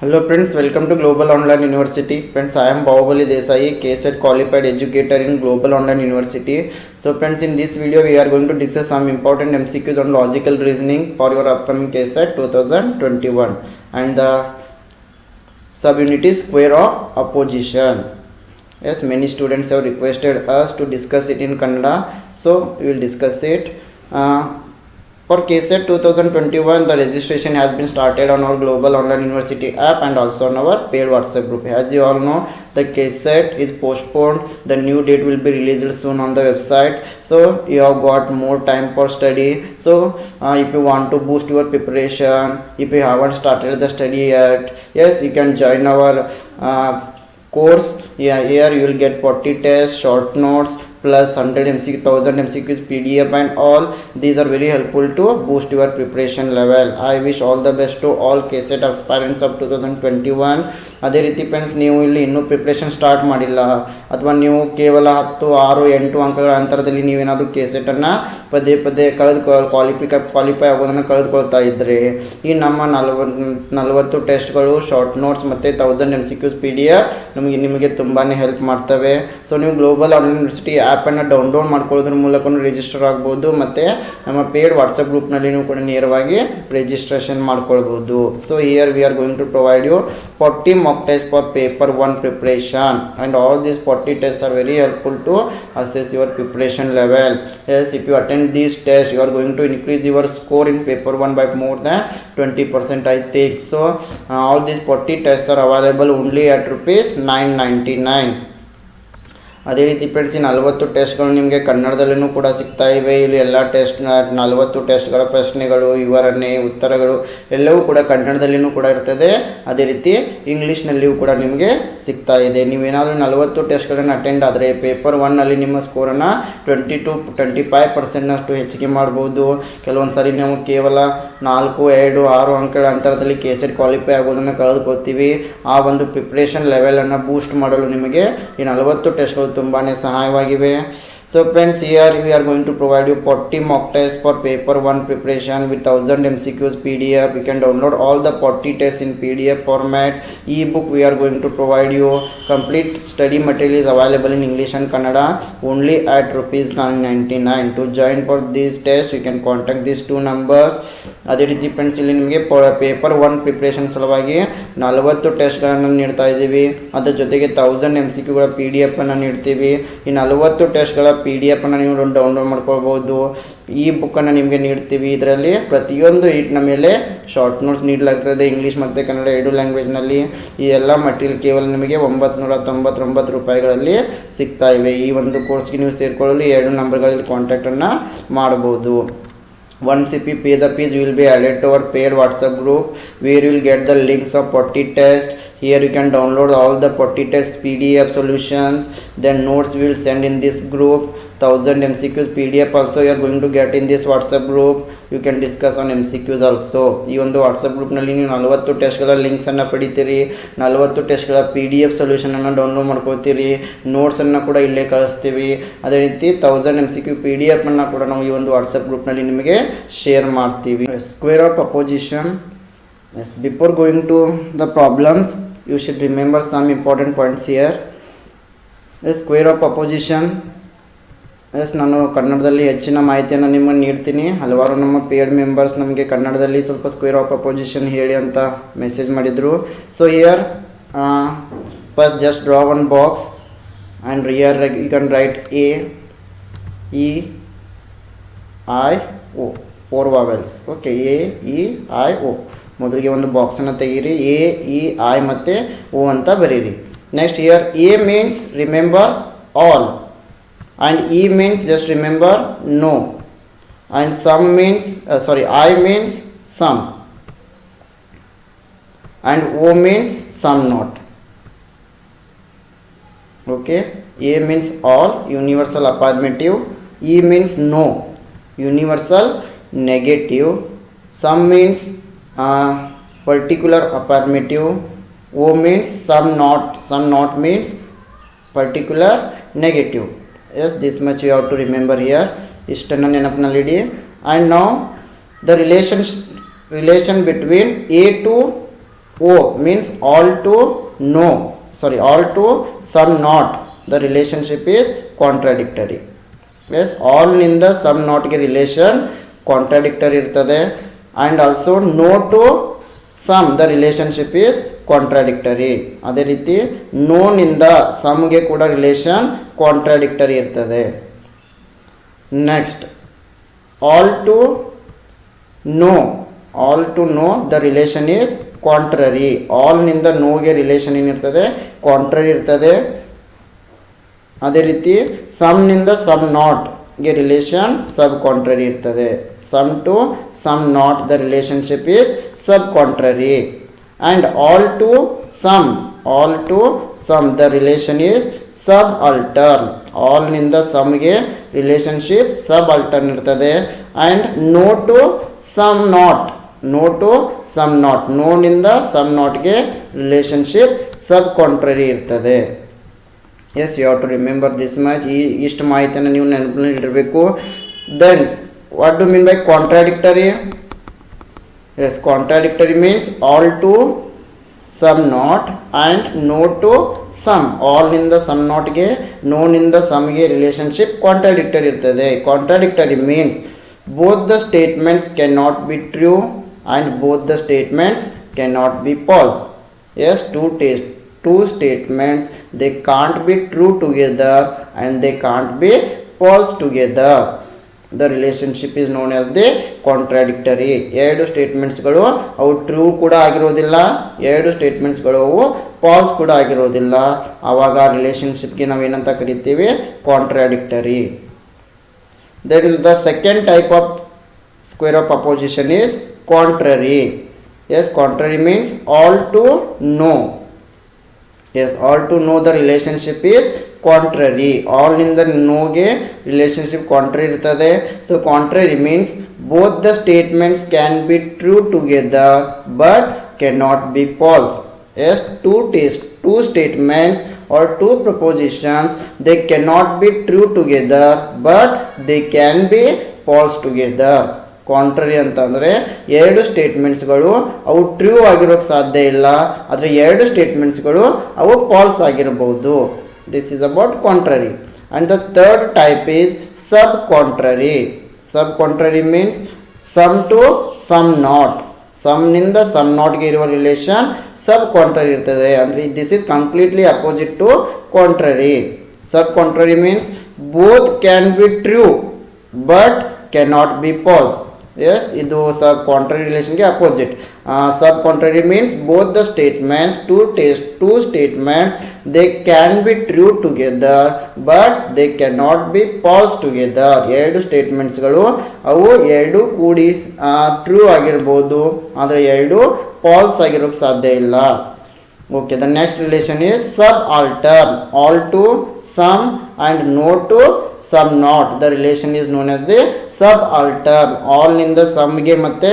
Hello friends, welcome to Global Online University. Friends, I am Bahubali Desai, KSET qualified educator in Global Online University. So friends, in this video we are going to discuss some important MCQs on logical reasoning for your upcoming KSET 2021, and the subunit is square of opposition. Yes, many students have requested us to discuss it in Kannada, so we will discuss it. For KSET 2021, the registration has been started on our Global Online University app and also on our paid WhatsApp group. As you all know, the KSET is postponed. The new date will be released soon on the website. So you have got more time for study. So if you want to boost your preparation, if you haven't started the study yet, yes, you can join our course. Yeah, here you will get 40 tests, short notes, plus 100 MCQ, 1000 MCQs PDF, and all these are very helpful to boost your preparation level. I wish all the best to all KSET aspirants of 2021. ಅದೇ ರೀತಿ friends, ನೀವು ಇಲ್ಲಿ ಇನ್ನೂ preparation start ಮಾಡಿಲ್ಲ ಅಥವಾ ನೀವು ಕೇವಲ 10, 6, 8 ಅಂಕಗಳ ಅಂತರದಲ್ಲಿ ನೀವೇನಾದರೂ KSET ಪದೇ ಪದೇ ಕ್ವಾಲಿಫೈ ಆಗೋದನ್ನು ಕಳೆದುಕೊಳ್ತಾ ಇದ್ದರೆ, ಈ ನಮ್ಮ 40 ಟೆಸ್ಟ್ಗಳು, ಶಾರ್ಟ್ ನೋಟ್ಸ್ ಮತ್ತು 1000 MCQs PDF ನಿಮಗೆ ತುಂಬಾ ಹೆಲ್ಪ್ ಮಾಡ್ತವೆ. ಸೊ ನೀವು ಗ್ಲೋಬಲ್ ಆನ್ಲೈನ್ ಯೂನಿವರ್ಸಿಟಿ ಆ್ಯಪನ್ನು ಡೌನ್ಲೋಡ್ ಮಾಡ್ಕೊಳ್ಳೋದ್ರ ಮೂಲಕ ರಿಜಿಸ್ಟರ್ ಆಗ್ಬೋದು, ಮತ್ತು ನಮ್ಮ ಪೇಡ್ ವಾಟ್ಸಪ್ ಗ್ರೂಪ್ನಲ್ಲಿ ನೀವು ಕೂಡ ನೇರವಾಗಿ ರಿಜಿಸ್ಟ್ರೇಷನ್ ಮಾಡ್ಕೊಳ್ಬೋದು. So here we are going to provide you 40 mock tests for paper 1 preparation, and all these 40 tests are very helpful to assess your preparation level. Yes, if you attend these tests, you are going to increase your score in paper 1 by more than 20%, I think. So all these 40 tests are available only at rupees 999. ಅದೇ ರೀತಿ friends, ಈ 40 ಟೆಸ್ಟ್ಗಳು ನಿಮಗೆ ಕನ್ನಡದಲ್ಲೂ ಕೂಡ ಸಿಗ್ತಾ ಇವೆ. ಇಲ್ಲಿ ಎಲ್ಲ 40 ಟೆಸ್ಟ್ಗಳ ಪ್ರಶ್ನೆಗಳು, ವಿವರಣೆ, ಉತ್ತರಗಳು ಎಲ್ಲವೂ ಕೂಡ ಕನ್ನಡದಲ್ಲಿಯೂ ಕೂಡ ಇರ್ತದೆ. ಅದೇ ರೀತಿ ಇಂಗ್ಲೀಷ್ನಲ್ಲಿಯೂ ಕೂಡ ನಿಮಗೆ ಸಿಗ್ತಾ ಇದೆ. ನೀವೇನಾದರೂ 40 ಟೆಸ್ಟ್ಗಳನ್ನು ಅಟೆಂಡ್ ಆದರೆ ಪೇಪರ್ 1ನಲ್ಲಿ ನಿಮ್ಮ ಸ್ಕೋರನ್ನು 20 to 25% ಹೆಚ್ಚಿಗೆ ಮಾಡ್ಬೋದು. ಕೆಲವೊಂದು ಸಾರಿ ನಾವು ಕೇವಲ 4, 2, 6 ಅಂಕಗಳ ಅಂತರದಲ್ಲಿ KSET ಕ್ವಾಲಿಫೈ ಆಗೋದನ್ನು ಕಳೆದುಕೊಳ್ತೀವಿ. ಆ ಒಂದು ಪ್ರಿಪ್ರೇಷನ್ ಲೆವೆಲನ್ನು ಬೂಸ್ಟ್ ಮಾಡಲು ನಿಮಗೆ ಈ 40 ಟೆಸ್ಟ್ಗಳು ತುಂಬಾ ಸಹಾಯವಾಗಿವೆ. So friends, here we are going to provide you 40 mock tests for paper 1 preparation with 1000 MCQs PDF. You can download all the 40 tests in PDF format. E-book we are going to provide you. Complete study material is available in English and Kannada only at rupees 999. To join for these tests, you can contact these two numbers. ಅದೇ ರೀತಿ friends, ಇಲ್ಲಿ ನಿಮಗೆ paper 1 preparation ಸಲುವಾಗಿ 40 ಟೆಸ್ಟ್ಗಳನ್ನು ನೀಡ್ತಾ ಇದ್ದೀವಿ. ಅದರ ಜೊತೆಗೆ 1000 MCQಗಳ PDF ಅನ್ನು ನೀಡ್ತೀವಿ. ಈ 40 ಟೆಸ್ಟ್ಗಳ PDF ಅನ್ನು ನೀವು ಡೌನ್ಲೋಡ್ ಮಾಡ್ಕೊಳ್ಬೋದು. ಈ ಬುಕ್ಕನ್ನು ನಿಮಗೆ ನೀಡ್ತೀವಿ. ಇದರಲ್ಲಿ ಪ್ರತಿಯೊಂದು ಈಟ್ನ ಮೇಲೆ ಶಾರ್ಟ್ ನೋಟ್ಸ್ ನೀಡಲಾಗ್ತದೆ, ಇಂಗ್ಲೀಷ್ ಮತ್ತು ಕನ್ನಡ 2 ಲ್ಯಾಂಗ್ವೇಜ್ನಲ್ಲಿ. ಈ ಎಲ್ಲ ಮಟೀರಿಯಲ್ ಕೇವಲ ನಿಮಗೆ 999 ರೂಪಾಯಿಗಳಲ್ಲಿ ಸಿಗ್ತಾ ಇವೆ. ಈ ಒಂದು ಕೋರ್ಸ್ಗೆ ನೀವು ಸೇರಿಕೊಳ್ಳಲು 2 ನಂಬರ್ಗಳಲ್ಲಿ ಕಾಂಟ್ಯಾಕ್ಟನ್ನು ಮಾಡ್ಬೋದು. Once if you pay the fees, you will be added to our paid WhatsApp group where you will get the links of 40 tests. Here you can download all the 40 test PDF solutions. Then notes we will send in this group. 1000 MCQs PDF also you are going to get in this WhatsApp group. You can discuss on MCQs also. ಈ ಒಂದು WhatsApp ಗ್ರೂಪ್ನಲ್ಲಿ ನೀವು 40 ಟೆಸ್ಟ್ಗಳ ಲಿಂಕ್ಸನ್ನು ಪಡಿತೀರಿ, 40 ಟೆಸ್ಟ್ಗಳ PDF ಸೊಲ್ಯೂಷನನ್ನು download ಮಾಡ್ಕೋತೀರಿ, ನೋಟ್ಸನ್ನು ಕೂಡ ಇಲ್ಲೇ ಕಳಿಸ್ತೀವಿ. ಅದೇ ರೀತಿ 1000 MCQ PDF ಅನ್ನು ಕೂಡ ನಾವು ಈ ಒಂದು ವಾಟ್ಸಪ್ ಗ್ರೂಪ್ನಲ್ಲಿ ನಿಮಗೆ ಶೇರ್ ಮಾಡ್ತೀವಿ. Square of opposition. Yes, before going to the problems, you should remember some important points here. The square of opposition. Yes, ನಾನು ಕನ್ನಡದಲ್ಲಿ ಹೆಚ್ಚಿನ ಮಾಹಿತಿಯನ್ನು ನಿಮಗೆ ನೀಡ್ತೀನಿ. ಹಲವಾರು ನಮ್ಮ ಪೇಡ್ ಮೆಂಬರ್ಸ್ ನಮಗೆ ಕನ್ನಡದಲ್ಲಿ ಸ್ವಲ್ಪ ಸ್ಕ್ವೇರ್ ಆಫ್ ಅಪೋಸಿಷನ್ ಹೇಳಿ ಅಂತ ಮೆಸೇಜ್ ಮಾಡಿದರು. So here first just draw one box and here you can write A, E, I, O, 4 vowels. Okay, A, E, I, O. ಮೊದಲಿಗೆ ಒಂದು ಬಾಕ್ಸನ್ನು ತೆಗೀರಿ. A, E, I ಮತ್ತು O ಅಂತ ಬರೀರಿ. Next here A means remember all, and E means just remember no, and some means I means some, and O means some not. Okay, A means all, universal affirmative. E means no, universal negative. Some means particular affirmative. O means some not means particular negative. Yes, this much you have to remember here. ಇಷ್ಟನ್ನು ನೆನಪಿನಲ್ಲಿಡಿ. And now the relation between A to O means all to no, sorry, all to some not. The relationship is contradictory. Yes, all ನಿಂದ some not ಗೆ relation contradictory ಇರ್ತದೆ. And also no to some the relationship is contradictory. ಅದೇ ರೀತಿ ನೋನಿಂದ ಸಮ್ಗೆ ಕೂಡ relation contradictory ಇರ್ತದೆ. Next all to no the relation is contrary. ಆಲ್ನಿಂದ ನೋಗೆ ರಿಲೇಷನ್ ಏನಿರ್ತದೆ, ಕಾಂಟ್ರರಿ ಇರ್ತದೆ. ಅದೇ ರೀತಿ ಸಮ್ನಿಂದ ಸಮ್ ನಾಟ್ಗೆ ರಿಲೇಷನ್ ಸಬ್ ಕಾಂಟ್ರರಿ ಇರ್ತದೆ. Some to some not the relationship is sub contrary. And all to some the relation is subaltern. ಆಲ್ನಿಂದ ಸಮ್ಗೆ ರಿಲೇಷನ್ಶಿಪ್ ಸಬ್ ಅಲ್ಟರ್ನ್ ಇರ್ತದೆ. And no to some not ನೋನಿಂದ ಸಮ್ ನಾಟ್ಗೆ ರಿಲೇಷನ್ಶಿಪ್ ಸಬ್ ಕಾಂಟ್ರರಿ ಇರ್ತದೆ. Yes, you have to remember this much. ಇಷ್ಟು ಮಾಹಿತಿಯನ್ನು ನೀವು ನೆನಪಿನಲ್ಲಿ ಇಡಬೇಕು. Then what do mean by contradictory? Yes, contradictory means all to some not and no to some. ಆಲ್ನಿಂದ some ನಾಟ್ಗೆ, ನೋನಿಂದ ಸಮ್ಗೆ ರಿಲೇಷನ್ಶಿಪ್ ಕಾಂಟ್ರಾಡಿಕ್ಟರಿ ಇರ್ತದೆ. Contradictory means both the statements can not be true and both the statements can not be false. Yes, two statements, they can't be true together and they can't be false together. The relationship is known as the contradictory. ಎರಡು ಸ್ಟೇಟ್ಮೆಂಟ್ಸ್ಗಳು ಅವು true ಕೂಡ ಆಗಿರೋದಿಲ್ಲ, ಎರಡು ಸ್ಟೇಟ್ಮೆಂಟ್ಸ್ಗಳು ಅವು falls ಕೂಡ ಆಗಿರೋದಿಲ್ಲ. ಆವಾಗ ರಿಲೇಷನ್ಶಿಪ್ಗೆ ನಾವೇನಂತ ಕರಿತೀವಿ? Contradictory. Then the second type of square of opposition is contrary. Yes, contrary means all to no. Yes, all to know the relationship is contrary. all in the no ಗೆ relationship contrary ಇರ್ತದೆ. So contrary means both the statements can be true together but cannot be false. Yes, two statements or two propositions, they cannot be true together but they can be false together. Contrary ಅಂತಂದರೆ ಎರಡು ಸ್ಟೇಟ್ಮೆಂಟ್ಸ್ಗಳು ಅವು true ಆಗಿರೋಕ್ಕೆ ಸಾಧ್ಯ ಇಲ್ಲ, ಆದರೆ ಎರಡು ಸ್ಟೇಟ್ಮೆಂಟ್ಸ್ಗಳು ಅವು ಫಾಲ್ಸ್ ಆಗಿರಬಹುದು. This is about contrary. And the third type is sub contrary. Sub contrary means some to some not. ಸಮ್ನಿಂದ ಸಮ್ ನಾಟ್ಗೆ ಇರುವ ರಿಲೇಷನ್ ಸಬ್ ಕಾಂಟ್ರರಿ ಇರ್ತದೆ. ಅಂದರೆ this is completely opposite to contrary. Sub contrary means both can be true but cannot be false. Yes, ಇದು sub contrary ರಿಲೇಷನ್ಗೆ opposite. Sub contrary means both the statements, two statements, they can be true together but they can not be false together. ಎರಡು ಸ್ಟೇಟ್ಮೆಂಟ್ಸ್ಗಳು ಅವು ಎರಡು ಕೂಡಿ true ಆಗಿರ್ಬೋದು, ಆದರೆ ಎರಡು ಫಾಲ್ಸ್ ಆಗಿರೋಕ್ಕೆ ಸಾಧ್ಯ ಇಲ್ಲ. Okay, the next relation is subaltern. All to some and no to some not. The relation is known as the subaltern. ಆಲ್ನಿಂದ ಸಮ್ಗೆ ಮತ್ತು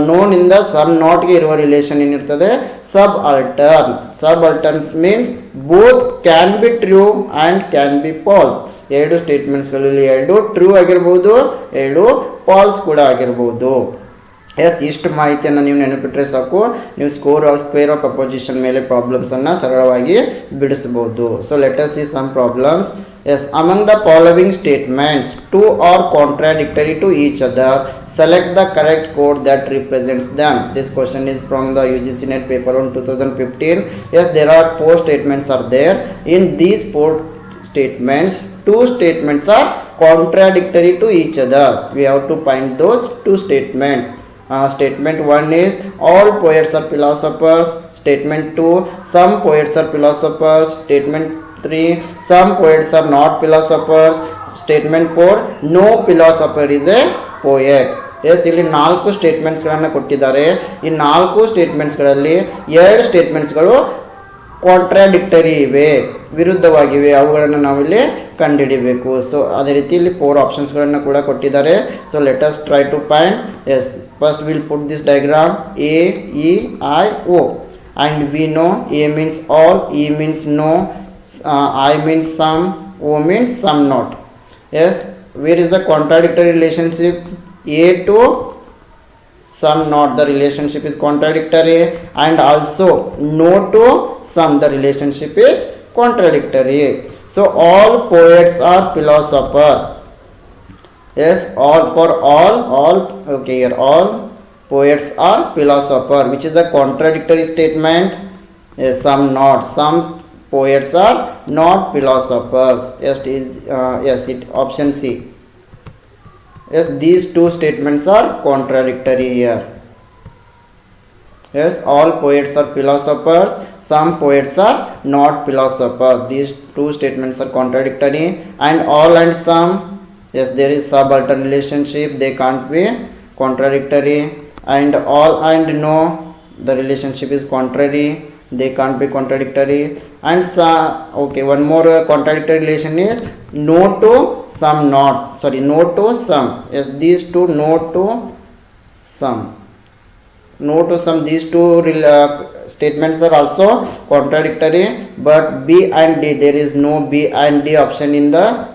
ನೋನಿಂದ ಸಮ್ ನಾಟ್ಗೆ ಇರುವ ರಿಲೇಷನ್ ಏನಿರ್ತದೆ? Subaltern. Subaltern means both can be true and can be false. ಎರಡು ಸ್ಟೇಟ್ಮೆಂಟ್ಸ್ಗಳಲ್ಲಿ ಎರಡು ಟ್ರೂ ಆಗಿರ್ಬೋದು, ಎರಡು ಫಾಲ್ಸ್ ಕೂಡ ಆಗಿರ್ಬೋದು. ಎಸ್, ಇಷ್ಟು ಮಾಹಿತಿಯನ್ನು ನೀವು ನೆನಪಿಟ್ಟರೆ ಸಾಕು, ನೀವು ಸ್ಕ್ವೇರ್ ಆಫ್ ಅಪೋಸಿಷನ್ ಮೇಲೆ ಪ್ರಾಬ್ಲಮ್ಸನ್ನು ಸರಳವಾಗಿ ಬಿಡಿಸಬಹುದು. So let us see some problems. Yes, among the following statements two are contradictory to each other, select the correct code that represents them. This question is from the UGC NET paper on 2015. Yes, there are four statements are there. In these four statements, two statements are contradictory to each other. We have to find those two statements. Statement 1 is all poets are philosophers. Statement 2, some poets are philosophers. Statement 3, some poets are not philosophers. Statement 4, no philosopher is a poet. Yes, ಇಲ್ಲಿ 4 ಸ್ಟೇಟ್ಮೆಂಟ್ಸ್ಗಳನ್ನು ಕೊಟ್ಟಿದ್ದಾರೆ. ಈ 4 ಸ್ಟೇಟ್ಮೆಂಟ್ಸ್ಗಳಲ್ಲಿ 2 ಸ್ಟೇಟ್ಮೆಂಟ್ಸ್ಗಳು contradictory ಇವೆ, ವಿರುದ್ಧವಾಗಿವೆ. ಅವುಗಳನ್ನು ನಾವಿಲ್ಲಿ ಕಂಡುಹಿಡಿಬೇಕು. So ಅದೇ ರೀತಿ ಇಲ್ಲಿ 4 ಆಪ್ಷನ್ಸ್ಗಳನ್ನು ಕೂಡ ಕೊಟ್ಟಿದ್ದಾರೆ. So let us try to find. Yes, first will put this diagram. A, E, I, O. And we know A means all, E means no, I means some, O means some not. Yes, where is the contradictory relationship? A to some not, the relationship is contradictory, and also no to some, the relationship is contradictory. So all poets are philosophers. Yes, all for all, okay, here all poets are philosopher, which is the contradictory statement. Yes, some not, some poets are not philosophers. Yes, it option C. Yes, these two statements are contradictory here. Yes, all poets are philosophers, some poets are not philosophers. These two statements are contradictory. And all and some, yes, there is subaltern relationship, they can't be contradictory. And all and no, the relationship is contrary, they can't be contradictory. And some, okay, one more contradictory relation is no to some not, sorry, no to some. Yes, these two, no to some, no to some, these two statements are also contradictory. But B and D, there is no B and D option in the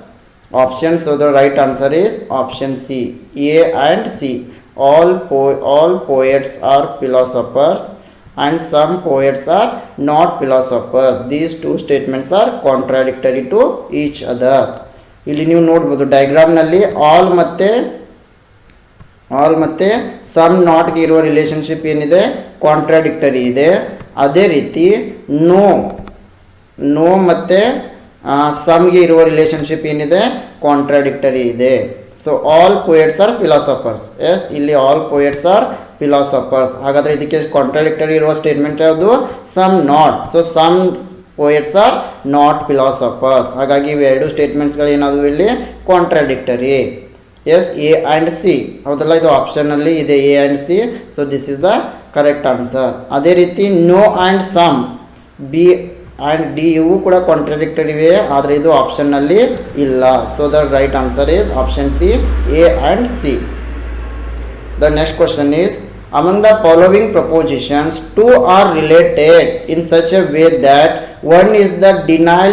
option, so the right answer is option C, A and C. All poets are philosophers and some poets are not philosophers. These two statements are contradictory to each other. ಇಲ್ಲಿ ನೀವು ನೋಡ್ಬೋದು ಡಯಾಗ್ರಾಮ್ನಲ್ಲಿ all ಮತ್ತೆ some ನಾಟ್ಗೆ ಇರುವ relationship ಏನಿದೆ, contradictory ಇದೆ. ಅದೇ ರೀತಿ ನೋ ಮತ್ತು ಸಮ್ಗೆ ಇರುವ ರಿಲೇಶನ್ಶಿಪ್ ಏನಿದೆ, ಕಾಂಟ್ರಾಡಿಕ್ಟರಿ ಇದೆ. So all poets are philosophers. Yes, ಇಲ್ಲಿ ಆಲ್ ಪೋಯಟ್ಸ್ ಆರ್ ಫಿಲಾಸಫರ್ಸ್. ಹಾಗಾದರೆ ಇದಕ್ಕೆ ಕಾಂಟ್ರಾಡಿಕ್ಟರಿ ಇರುವ ಸ್ಟೇಟ್ಮೆಂಟ್ ಯಾವುದು, some not. So some poets are not philosophers. ಹಾಗಾಗಿ ಇವೆರಡು ಸ್ಟೇಟ್ಮೆಂಟ್ಸ್ಗಳು ಏನಾದರೂ ಇಲ್ಲಿ contradictory. Yes, A and C, ಹೌದಲ್ಲ, ಇದು ಆಪ್ಷನಲ್ಲಿ ಇದೆ A and C. So this is the correct answer. ಅದೇ ರೀತಿ no and some, B and D ಇವು ಕೂಡ ಕಾಂಟ್ರಾಡಿಕ್ಟರಿ ಇವೆ, ಆದರೆ ಇದು ಆಪ್ಷನ್ನಲ್ಲಿ ಇಲ್ಲ. So the right answer is option C, A and C. The next question is, among the following propositions, two are related in such a way that one is the denial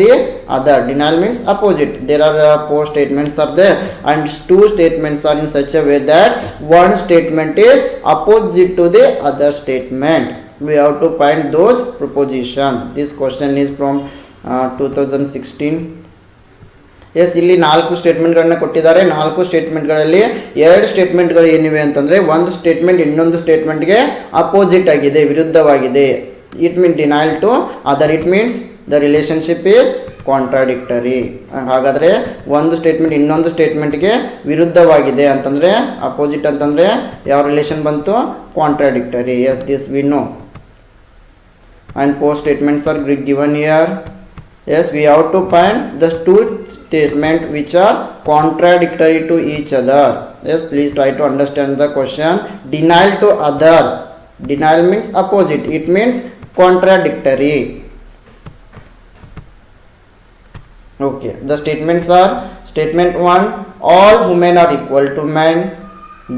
the other. Denial means opposite. There are four statements are there, and two statements are in such a way that one statement is opposite to the other statement. We have to find those propositions. This question is from 2016. S, ಇಲ್ಲಿ 4 ಸ್ಟೇಟ್ಮೆಂಟ್ಗಳನ್ನ ಕೊಟ್ಟಿದ್ದಾರೆ. 4 ಸ್ಟೇಟ್ಮೆಂಟ್ಗಳಲ್ಲಿ 2 ಸ್ಟೇಟ್ಮೆಂಟ್ಗಳು ಏನಿವೆ ಅಂತಂದರೆ, ಒಂದು statement ಇನ್ನೊಂದು ಸ್ಟೇಟ್ಮೆಂಟ್ಗೆ opposite ಆಗಿದೆ, ವಿರುದ್ಧವಾಗಿದೆ. It mean denial to other, it means the relationship is contradictory. ಹಾಗಾದರೆ ಒಂದು ಸ್ಟೇಟ್ಮೆಂಟ್ ಇನ್ನೊಂದು ಸ್ಟೇಟ್ಮೆಂಟ್ಗೆ ವಿರುದ್ಧವಾಗಿದೆ ಅಂತಂದರೆ, ಅಪೋಸಿಟ್ ಅಂತಂದರೆ ಯಾವ ರಿಲೇಷನ್ ಬಂತು, contradictory. Yes, this we know. And 4 statements are given here. Yes, we have to find the two statements which are contradictory to each other. Yes, please try to understand the question. Denial to other. Denial means opposite. It means contradictory. Okay, the statements are: statement 1, all women are equal to men.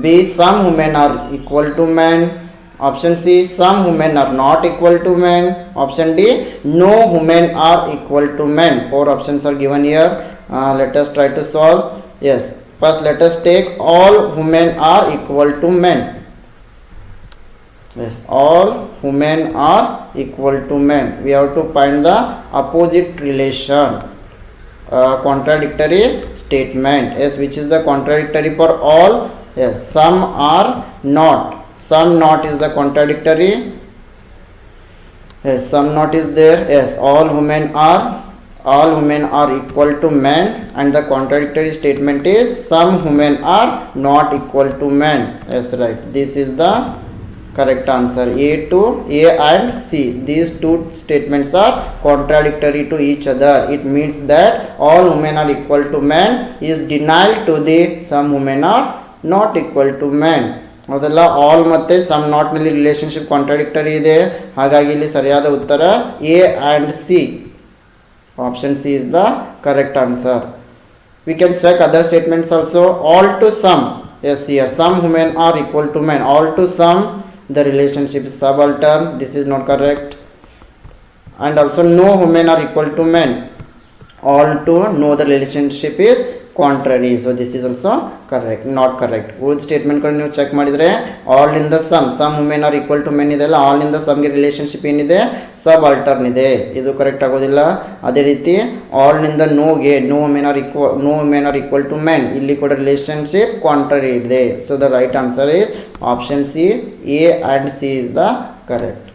B, some women are equal to men. Option C, some women are not equal to men. Option D, no women are equal to men. 4 options are given here. Let us try to solve. Yes, first let us take all women are equal to men. Yes, all women are equal to men. We have to find the opposite relation, contradictory statement. Yes, which is the contradictory for all? Yes, some are not. Some not is the contradictory. Yes, some not is there. Yes, all women are equal to men, and the contradictory statement is some women are not equal to men. Yes, right. This is the correct answer. A and C. These two statements are contradictory to each other. It means that all women are equal to men is denial to the some women are not equal to men. ಮೊದಲ all ಮತ್ತು some ನಾಟ್ನಲ್ಲಿ relationship contradictory ಇದೆ. ಹಾಗಾಗಿ ಇಲ್ಲಿ ಸರಿಯಾದ ಉತ್ತರ A and C. Option C is the correct answer. We can check other statements also. All to some, yes, here some women are equal to men. All to some, the relationship is subaltern. This is not correct. And also no women are equal to men. All to, no, the relationship is contrary. So this is also correct, not correct. ಉಳಿದ ಸ್ಟೇಟ್ಮೆಂಟ್ಗಳು ನೀವು check ಮಾಡಿದರೆ all in the some women are equal to men ಇದೆಲ್ಲ all in the ಸಮ್ಗೆ relationship ಏನಿದೆ subaltern ಇದೆ, ಇದು correct ಆಗೋದಿಲ್ಲ. ಅದೇ ರೀತಿ ಆಲ್ ಇನ್ ದ ನೋಗೆ no women are equal to men, ಇಲ್ಲಿ ಕೂಡ ರಿಲೇಷನ್ಶಿಪ್ ಕಾಂಟ್ರರಿ ಇದೆ. So the right answer is option C, A and C is the correct.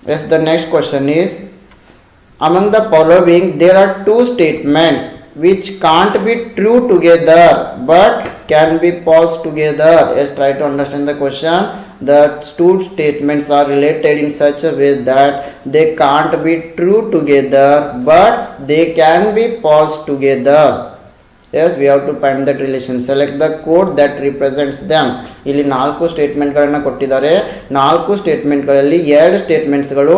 Yes, the next question is, among the following there are two statements which can't be true together but can be false together. Yes, try to understand the question. The two statements are related in such a way that they can't be true together but they can be false together. Yes, we have to find that relation. Select the code that represents them. ಇಲ್ಲಿ 4 ಸ್ಟೇಟ್ಮೆಂಟ್ಗಳನ್ನು ಕೊಟ್ಟಿದ್ದಾರೆ. 4 ಸ್ಟೇಟ್ಮೆಂಟ್ಗಳಲ್ಲಿ 2 ಸ್ಟೇಟ್ಮೆಂಟ್ಸ್ಗಳು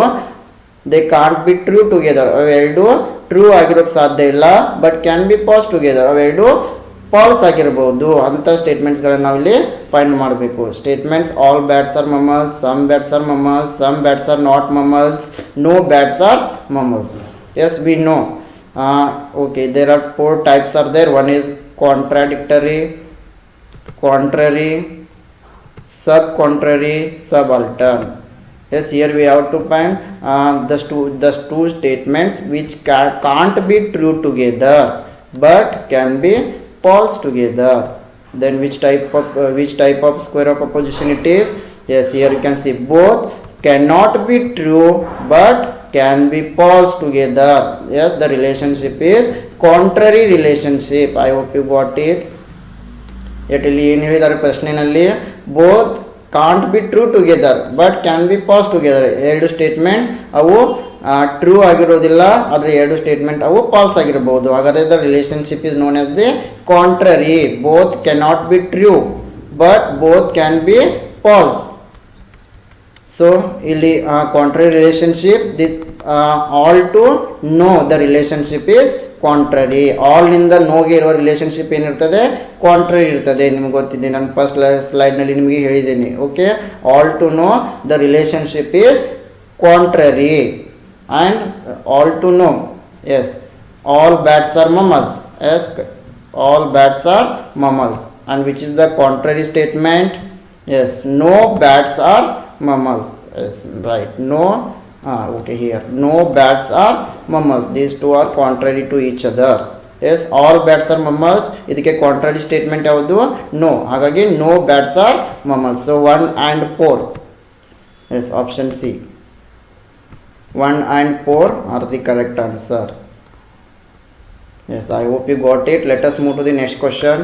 they can't be true together, ಅವೆರಡು true ಆಗಿರೋಕ್ಕೆ ಸಾಧ್ಯ ಇಲ್ಲ, but can be false together, ಅವೆರಡು ಫಾಲ್ಸ್ ಆಗಿರಬಹುದು ಅಂತ ಸ್ಟೇಟ್ಮೆಂಟ್ಸ್ಗಳನ್ನು ನಾವಿಲ್ಲಿ ಫೈಂಡ್ ಮಾಡಬೇಕು. Statements all bats are mammals, some bats are mammals, some bats are not mammals, no bats are mammals. Yes, we know. Okay, there are 4 types are there. One is contradictory, contrary, sub-contrary, subaltern. Yes, here we have to find the two statements which can't be true together but can be false together. Then which type of square of opposition it is? Yes, here you can see both cannot be true but can be false together. Yes, the relationship is contrary relationship. I hope you got it. ಇಲ್ಲಿ ಏನು ಹೇಳಿದ್ದಾರೆ ಪ್ರಶ್ನೆಯಲ್ಲಿ, both can't be true together but can be false together. 2 statements ಅವು true ಆಗಿರೋದಿಲ್ಲ, ಆದರೆ 2 statement ಅವು false ಆಗಿರಬಹುದು. ಹಾಗಾದರೆ the relationship is known as the contrary. Both cannot be true but both can be false. So ಇಲ್ಲಿ contrary relationship, this all to no the relationship is contrary. all in the no ಗೆ ಇರುವ relationship ಏನಿರ್ತದೆ, contrary ಇರ್ತದೆ. ನಿಮ್ಗೆ ಗೊತ್ತಿದೆ, ನಾನು first ಸ್ಲೈಡ್ನಲ್ಲಿ ನಿಮಗೆ ಹೇಳಿದ್ದೀನಿ. Okay, all to no the relationship is contrary and all to no. Yes, all bats are mammals. Yes, all bats are mammals. And which is the contrary statement? Yes, no bats are mammals. Yes, right. No, okay, here no bats are mammals. These two are contrary to each other. Yes, all bats are mammals. ಇದಕ್ಕೆ contrary statement ಯಾವುದು? No. ಹಾಗಾಗಿ no bats are mammals. So 1 and 4. Yes, option C. 1 and 4 are the correct answer. Yes, I hope you got it. Let us move to the next question.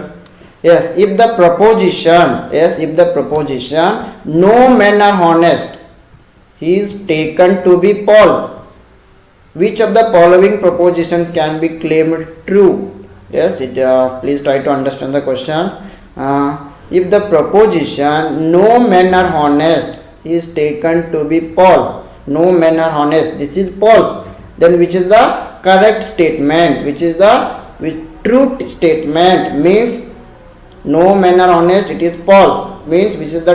Yes, if the proposition no men are honest is taken to be false, which of the following propositions can be claimed true? Yes, please try to understand the question. If the proposition no men are honest is taken to be false, no men are honest, this is false, then which is the correct statement? Which is the true statement? Means no men are honest, it is false, means which is the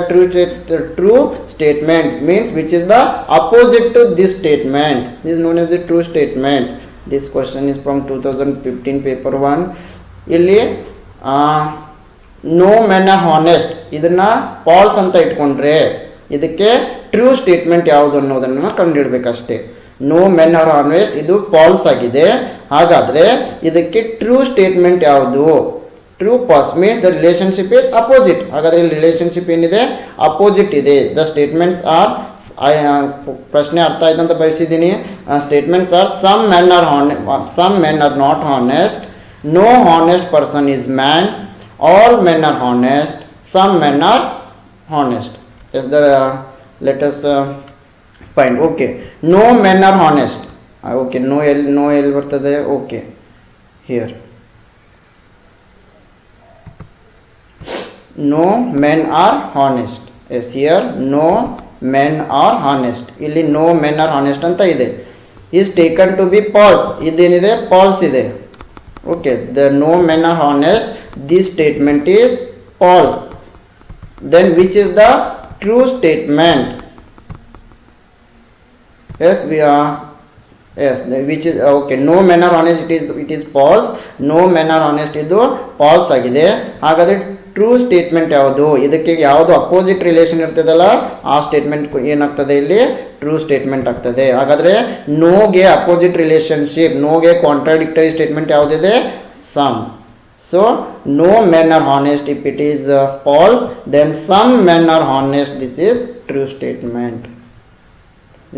true statement, means which is the opposite to this statement. This is known as the true statement. This question is from 2015 paper 1. ಇಲ್ಲಿ no men are honest ಇದನ್ನ false ಅಂತ ಇಟ್ಕೊಂಡ್ರೆ ಇದಕ್ಕೆ true statement ಯಾವುದು ಅನ್ನೋದನ್ನು ಕಂಡುಹಿಡಬೇಕಷ್ಟೇ. No men are honest ಇದು false ಆಗಿದೆ, ಹಾಗಾದ್ರೆ ಇದಕ್ಕೆ ಟ್ರೂ ಸ್ಟೇಟ್ಮೆಂಟ್ ಯಾವುದು? True false means the relationship is opposite. ಹಾಗಾದ್ರೆ ಇಲ್ಲಿ ರಿಲೇಶನ್ಶಿಪ್ ಏನಿದೆ, ಅಪೋಸಿಟ್ ಇದೆ. ದ ಸ್ಟೇಟ್ಮೆಂಟ್ಸ್ ಆರ್, ಪ್ರಶ್ನೆ ಅರ್ಥ ಆಯ್ತು ಅಂತ ಬಯಸಿದ್ದೀನಿ. Statements are some men are not honest, no honest person is man, all men are honest, some men are honest. Yes the let us find. Okay, no men are honest. Okay, no ಎಲ್ಲಿ ಬರ್ತದೆ? Okay, here no men are honest. Yes, here no men are honest. ಇಲ್ಲಿ no men are honest ಅಂತ ಇದೆ. is taken to be false. ಇದೇನಿದೆ? false ಇದೆ. Okay, the no men are honest, this statement is false. Then which is the true statement? Yes, we are Yes, which is okay. No men are honest. It is false. No men are honest. ಇದು false ಆಗಿದೆ. ಹಾಗಾದ್ರೆ true statement ಯಾವುದು? ಇದಕ್ಕೆ ಯಾವುದು opposite relation ಇರ್ತದಲ್ಲ ಆ statement ಏನಾಗ್ತದೆ ಇಲ್ಲಿ ಟ್ರೂ ಸ್ಟೇಟ್ಮೆಂಟ್ ಆಗ್ತದೆ. ಹಾಗಾದ್ರೆ ನೋಗೆ ಅಪೋಸಿಟ್ ರಿಲೇಶನ್ಶಿಪ್, ನೋಗೆ ಕಾಂಟ್ರಾಡಿಕ್ಟರಿ ಸ್ಟೇಟ್ಮೆಂಟ್ ಯಾವುದಿದೆ? Some. So no men are honest. If it is false, then some men are honest. This is true statement.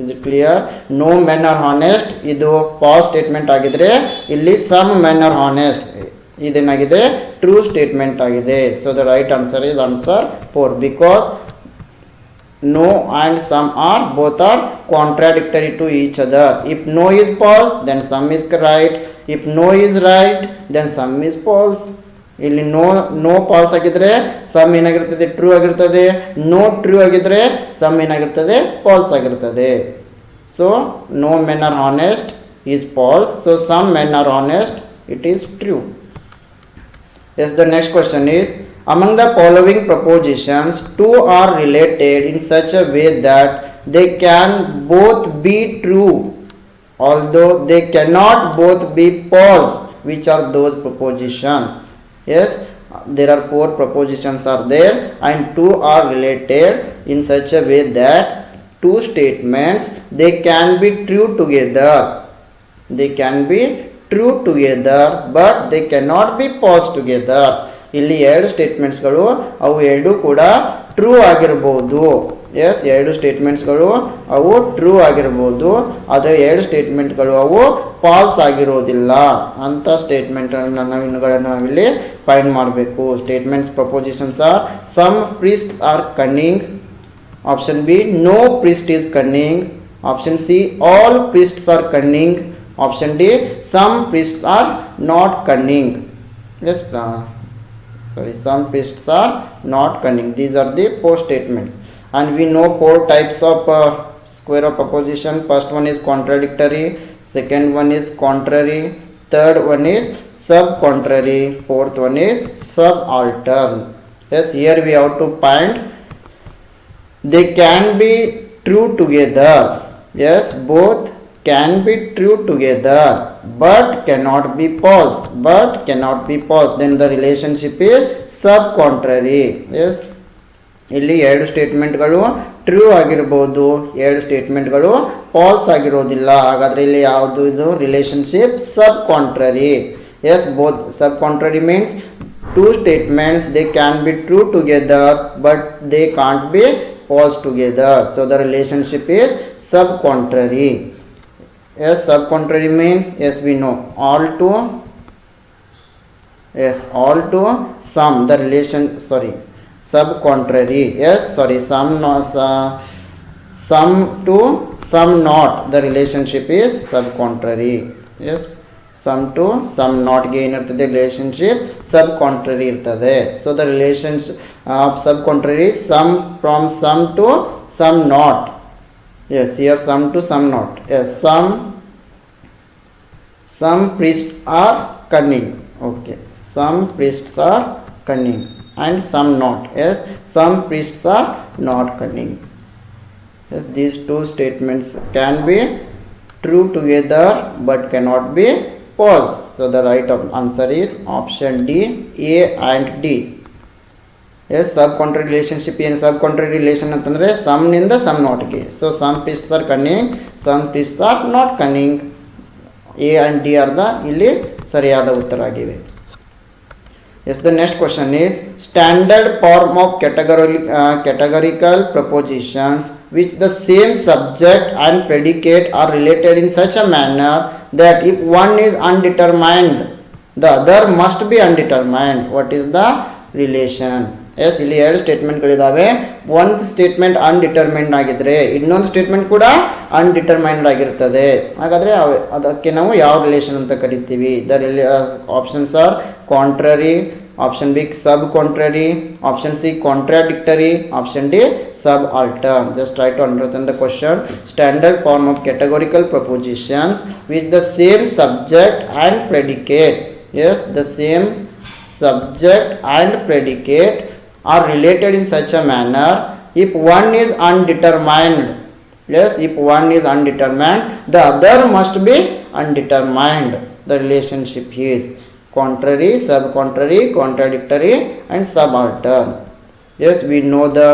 Is it clear? No men are honest. ಇದು false statement ಆಗಿದ್ರೆ ಇಲ್ಲಿ some men are honest ಇದೇನಾಗಿದೆ? true statement ಆಗಿದೆ. So the right answer is answer 4, because no and some are both are contradictory to each other. If no is false, then some is right. If no is right, then some is false. ಇಲ್ಲಿ no false ಆಗಿದ್ರೆ some ಏನಾಗಿರ್ತದೆ? True ಆಗಿರ್ತದೆ. ನೋ true ಆಗಿದ್ರೆ some ಏನಾಗಿರ್ತದೆ? False ಆಗಿರ್ತದೆ. So no men are honest is false. So some men are honest, it is true. Yes, the next question is, among the following propositions, two are related in such a way that they can both be true although they cannot both be false. Which are those propositions? Yes, there are 4 propositions are there and 2 are related in such a way that two statements, they can be true together. They can be true together but they cannot be false together. ಇಲ್ಲಿ ಎರಡು ಸ್ಟೇಟ್ಮೆಂಟ್ಸ್ಗಳು ಅವು ಎರಡು ಕೂಡ true ಆಗಿರ್ಬೋದು. S, ಎರಡು ಸ್ಟೇಟ್ಮೆಂಟ್ಸ್ಗಳು ಅವು ಟ್ರೂ ಆಗಿರ್ಬೋದು, ಆದರೆ ಎರಡು ಸ್ಟೇಟ್ಮೆಂಟ್ಗಳು ಅವು ಫಾಲ್ಸ್ ಆಗಿರೋದಿಲ್ಲ. ಅಂಥ ಸ್ಟೇಟ್ಮೆಂಟ್ಗಳನ್ನು ನಾವಿಲ್ಲಿ ಫೈಂಡ್ ಮಾಡಬೇಕು. Statements propositions are, some priests are cunning. Option B, no priest is cunning. Option C, all priests are cunning. Option D, some priests are not cunning. Yes, some priests are not cunning. These are the 4 statements, and we know 4 types of square of opposition. First one is contradictory, second one is contrary, third one is sub-contrary, fourth one is subaltern. Yes, here we have to find they can be true together. Yes, both can be true together but cannot be false. Then the relationship is sub-contrary. Yes, ಇಲ್ಲಿ ಎರಡು ಸ್ಟೇಟ್ಮೆಂಟ್ಗಳು true ಆಗಿರ್ಬೋದು, ಎರಡು ಸ್ಟೇಟ್ಮೆಂಟ್ಗಳು falls ಆಗಿರೋದಿಲ್ಲ. ಹಾಗಾದ್ರೆ ಇಲ್ಲಿ ಯಾವುದು ಇದು relationship? Subcontrary. Yes, both sub contrary means two statements, they can be true together but they can't be false together. So the relationship is sub-contrary. Yes, sub-contrary means, yes, we know all to some. The relation, sub-contrary. Yes, some to some not. The relationship is sub-contrary. Yes, some to some not ಗೆ ಏನಿರ್ತದೆ? Relationship sub-contrary ಇರ್ತದೆ. So the relationship of sub-contrary, some from some to some not. Yes, here some to some not. Yes, some priests are cunning. Okay, some priests are cunning and some not. Yes, some priests are not cunning. Yes, these 2 statements can be true together but cannot be false. So the right answer is option D, A and D. Yes, sub-contrary relationship ಏನು? sub-contrary relation ಅಂತಂದರೆ ಸಮ್ನಿಂದ some ನಾಟ್ಗೆ. So some priests are cunning, some priests are not cunning. A and D are the ಇಲ್ಲಿ ಸರಿಯಾದ ಉತ್ತರ ಆಗಿವೆ. Yes, the next question is, standard form of categorical propositions which the same subject and predicate are related in such a manner that if one is undetermined, the other must be undetermined. What is the relation? Yes, ಇಲ್ಲಿ ಎರಡು ಸ್ಟೇಟ್ಮೆಂಟ್ಗಳಿದ್ದಾವೆ. ಒಂದು statement ಅನ್ಡಿಟರ್ಮೈನ್ಡ್ ಆಗಿದ್ರೆ ಇನ್ನೊಂದು statement ಕೂಡ ಅನ್ಡಿಟರ್ಮೈನ್ಡ್ ಆಗಿರ್ತದೆ. ಹಾಗಾದರೆ ಅದಕ್ಕೆ ನಾವು ಯಾವ ರಿಲೇಷನ್ ಅಂತ ಕರಿತೀವಿ? Options are contrary, option B sub contrary, option C contradictory, option D subaltern. Just try to understand the question. Standard form of categorical propositions with the same subject and predicate. Yes, the same subject and predicate are related in such a manner if one is undetermined. Yes, if one is undetermined, the other must be undetermined. The relationship is contrary, subcontrary, contradictory, and subaltern. Yes, we know the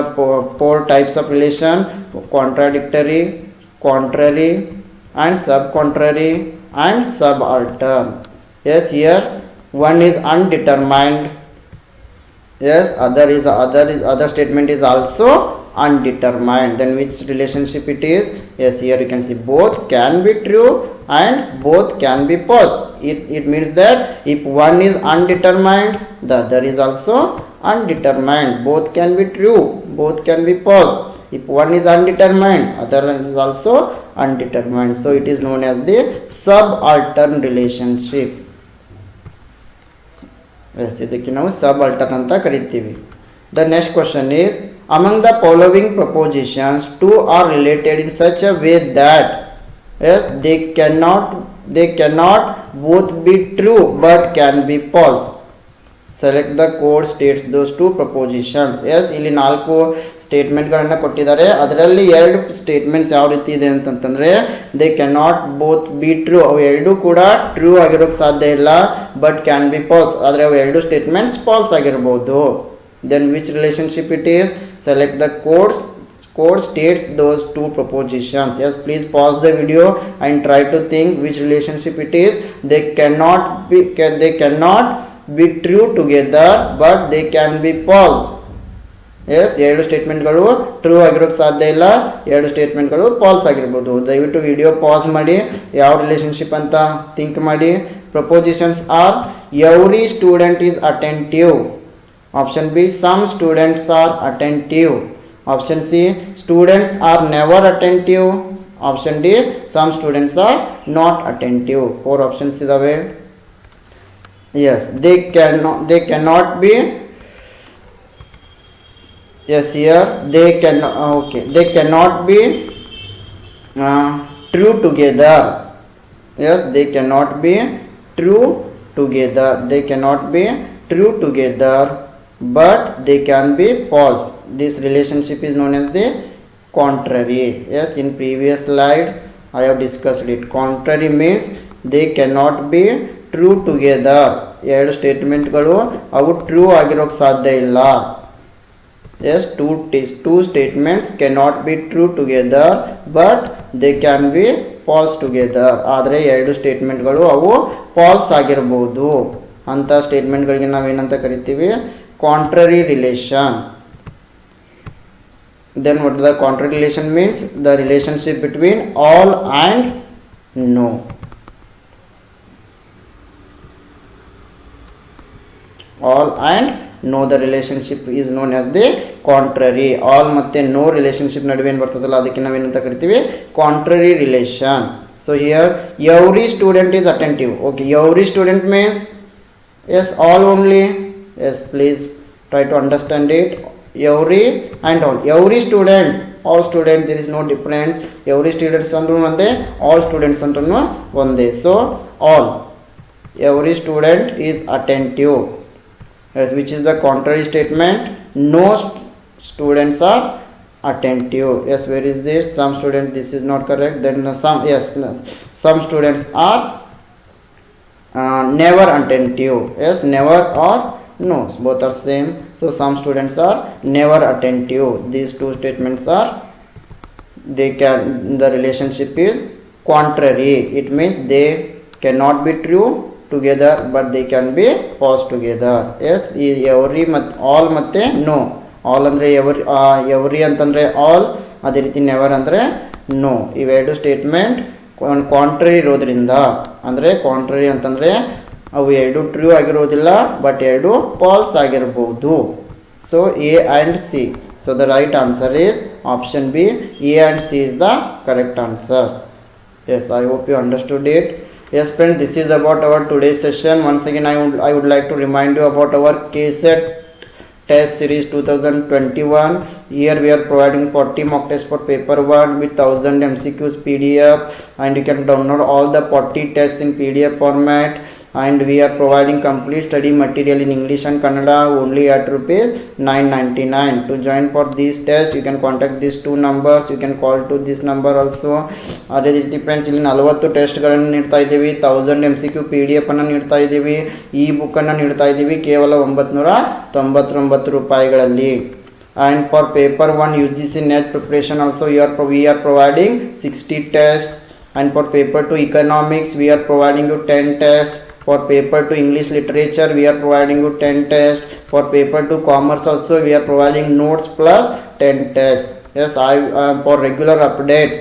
four types of relation: contradictory, contrary, and subcontrary, and subaltern. Yes, here one is undetermined. Yes, other statement is also undetermined. Then which relationship it is? Yes, here you can see both can be true and both can be false. It means that if one is undetermined, the other is also undetermined. Both can be true, both can be false. If one is undetermined, other is also undetermined. So it is known as the subaltern relationship. Yes, ಇದಕ್ಕೆ ನಾವು subaltern ಅಂತ ಕರಿತೀವಿ. The next question is, among the following propositions, two are related in such a way that yes, they cannot both be true but can be false. Select the code states those two propositions. Yes, ಇಲ್ಲಿ ನಾಲ್ಕು ಸ್ಟೇಟ್ಮೆಂಟ್ಗಳನ್ನು ಕೊಟ್ಟಿದ್ದಾರೆ. ಅದರಲ್ಲಿ ಎರಡು statements ಯಾವ ರೀತಿ ಇದೆ ಅಂತಂತಂದರೆ, they cannot both be true, ಅವು ಎರಡೂ ಕೂಡ ಟ್ರೂ ಆಗಿರೋಕ್ಕೆ ಸಾಧ್ಯ ಇಲ್ಲ, ಬಟ್ ಕ್ಯಾನ್ ಬಿ ಫಾಲ್ಸ್, ಆದರೆ ಅವು ಎರಡು ಸ್ಟೇಟ್ಮೆಂಟ್ಸ್ ಫಾಲ್ಸ್ ಆಗಿರ್ಬೋದು. Then which relationship it is? Select the code states those two propositions. Yes, please pause the video and try to think which relationship it is. They cannot be true together but they can be false. Yes, ಎರಡು ಸ್ಟೇಟ್ಮೆಂಟ್ಗಳು true ಆಗಿರೋಕ್ಕೆ ಸಾಧ್ಯ ಇಲ್ಲ, ಎರಡು ಸ್ಟೇಟ್ಮೆಂಟ್ಗಳು falls ಆಗಿರ್ಬೋದು. ದಯವಿಟ್ಟು video pause ಮಾಡಿ ಯಾವ ರಿಲೇಶನ್ಶಿಪ್ ಅಂತ ಥಿಂಕ್ ಮಾಡಿ. Propositions are: every student is attentive. Option B: some students are attentive. Option C: students are never attentive. Option D: some students are not attentive. 4 options ಇದಾವೆ. Yes, they cannot be. Yes, here they cannot be true together. Yes, they cannot be true together. They cannot be true together but they can be false. This relationship is known as the contrary. Yes, in previous slide I have discussed it. Contrary means they cannot be true together. ಎರಡು ಸ್ಟೇಟ್ಮೆಂಟ್ಗಳು ಅವು true ಆಗಿರೋಕ್ಕೆ ಸಾಧ್ಯ ಇಲ್ಲ. Yes, two statements cannot be true together but they can be false together. ಆದರೆ ಎರಡು ಸ್ಟೇಟ್ಮೆಂಟ್ಗಳು ಅವು falls ಆಗಿರ್ಬೋದು. ಅಂಥ ಸ್ಟೇಟ್ಮೆಂಟ್ಗಳಿಗೆ ನಾವೇನಂತ ಕರಿತೀವಿ? Contrary relation. Then what the contrary relation means? The relationship between all and no. All and no, the relationship is known as the contrary. All ಮತ್ತೆ no relationship ನಡುವೆ ಏನು ಬರ್ತದಲ್ಲ ಅದಕ್ಕೆ ನಾವೇನಂತ ಕರಿತೀವಿ? contrary relation. So here every student is attentive. Okay, every student means yes, all only. Yes, please try to understand it. Every and all. Every student, all students, there is no difference. Every students ಅಂದ್ರೂ ಒಂದೇ, all students ಅಂದ್ರೂ ಒಂದೇ. So all, every student is attentive. Yes, which is the contrary statement? No students are attentive. Yes, where is this? Some students, this is not correct. Then some students are never attentive. Yes, never or no, both are same. So some students are never attentive. These two statements are, the relationship is contrary. It means they cannot be true together but they can be false together. Yes, every all ಮತ್ತೆ no. all ಅಂದರೆ every ಅಂತಂದರೆ all, ಅದೇ ರೀತಿ never ಅಂದರೆ no. ಇವೆರಡು statement contrary ಇರೋದ್ರಿಂದ, ಅಂದರೆ contrary ಅಂತಂದರೆ ಅವು ಎರಡು ಟ್ರೂ ಆಗಿರೋದಿಲ್ಲ ಬಟ್ ಎರಡು ಫಾಲ್ಸ್ ಆಗಿರ್ಬೋದು. So A and C. So the right answer is option B. A and C is the correct answer. Yes, I hope you understood it. Yes friends, this is about our today's session. Once again I would like to remind you about our KSET test series 2021. Here we are providing 40 mock tests for paper 1 with 1000 MCQs PDF, and you can download all the 40 tests in PDF format. and we are providing complete study material in English and Kannada only at rupees 999. To join for these tests you can contact these two numbers, you can call to this number also. ಅದೇ ರೀತಿ friends ಇಲ್ಲಿ 40 ಟೆಸ್ಟ್ಗಳನ್ನು ನೀಡ್ತಾ ಇದ್ದೀವಿ, 1000 MCQ PDF ಅನ್ನು ನೀಡ್ತಾ ಇದ್ದೀವಿ, ಈ ಬುಕ್ಕನ್ನು ನೀಡ್ತಾ ಇದ್ದೀವಿ ಕೇವಲ 999 ರೂಪಾಯಿಗಳಲ್ಲಿ. And for paper 1 UGC net preparation also we are providing 60 tests, and for paper 2 economics we are providing you 10 tests, for paper 2 English literature we are providing you 10 tests, for paper 2 commerce also we are providing notes plus 10 tests. Yes, for regular updates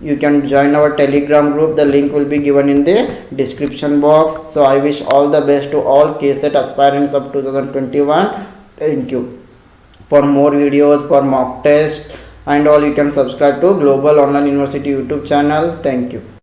you can join our Telegram group, the link will be given in the description box. So I wish all the best to all KSET aspirants of 2021. Thank you. For more videos, for mock tests and all, you can subscribe to Global Online University YouTube channel. Thank you.